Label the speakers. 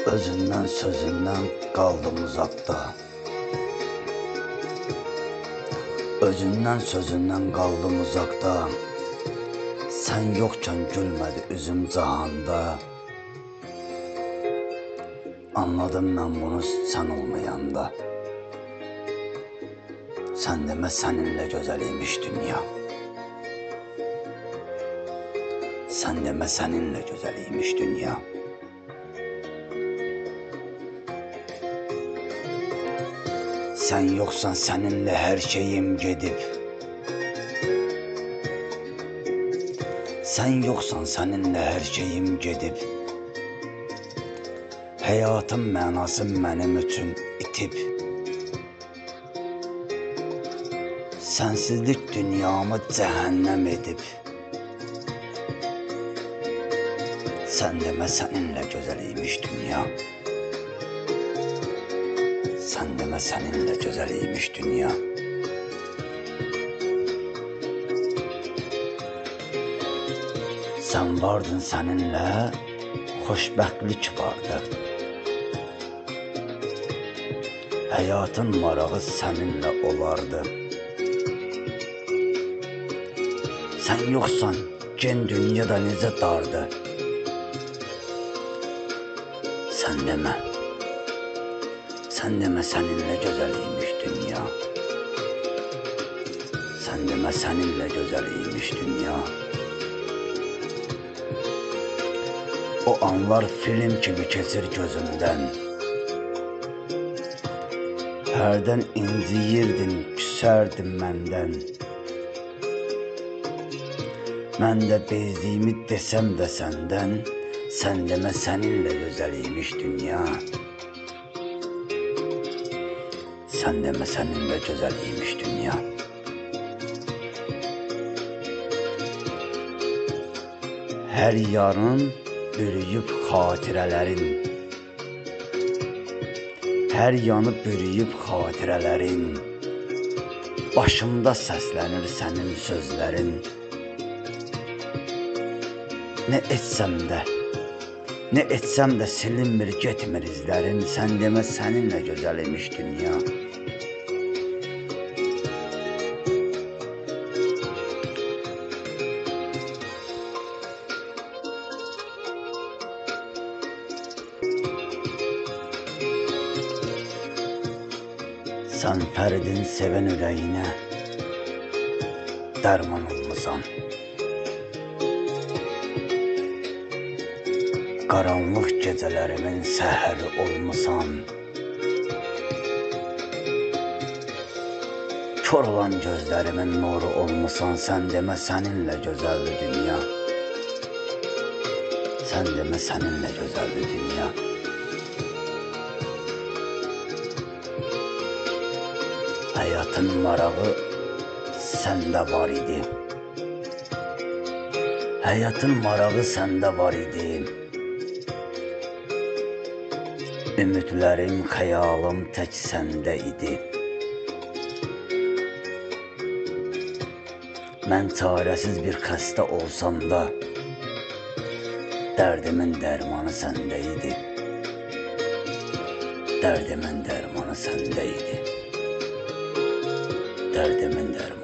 Speaker 1: Özündən, sözündən qaldım uzaqda. Özündən, sözündən qaldım uzaqda. Sən yoxkən gülmədi üzüm cahanda. Anladım mən bunu sən olmayanda. Sən demə səninlə gözəl imiş dünya. Sən demə səninlə gözəl imiş dünya. Sən yoxsan səninlə hər şeyim gedib. Sən yoxsan səninlə hər şeyim gedib. Həyatın mənası mənim üçün itib. Sənsizlik dünyamı cəhənnəm edib. Sən demə səninlə gözəl imiş dünya. Sən demə səninlə gözəl imiş dünya. Sən vardın səninlə xoşbəxtlik vardı. Həyatın marağı səninlə olardı. Sən yoxsan gen dünyada necə dardı. Sən demə səninlə gözəl imiş dünya. Sən demə səninlə gözəl imiş dünya. O anlar film kimi keçir gözümdən. Hərdən inciyirdin, küsərdin məndən. Mən də bezdiyimi desəm də səndən. Sən demə səninlə gözəl imiş dünya. Sən demə səninlə gözəl imiş dünya. Hər yarın bürüyüb xatirələrin. Hər yanı bürüyüb xatirələrin. Başımda səslənir sənin sözlərin. Nə etsəm də silinmir, getmir izlərin. Sən demə səninlə gözəl imiş dünya. Sən Fəridin sevən ürəyinə dərman olmusan. Qaranlıq gecələrimin səhəri olmusan. Kör olan gözlərimin nuru olmusan. Sən demə səninlə gözəldir dünya. Sən demə səninlə gözəldir dünya. Həyatın marağı səndə var idi. Həyatın marağı səndə var idi. Ümidlərim, xəyalım tək səndə idi. Mən çarəsiz bir xəstə olsam da, dərdimin dərmanı səndə idi. Dərdimin dərmanı səndə idi. Dərdimin dərmanı.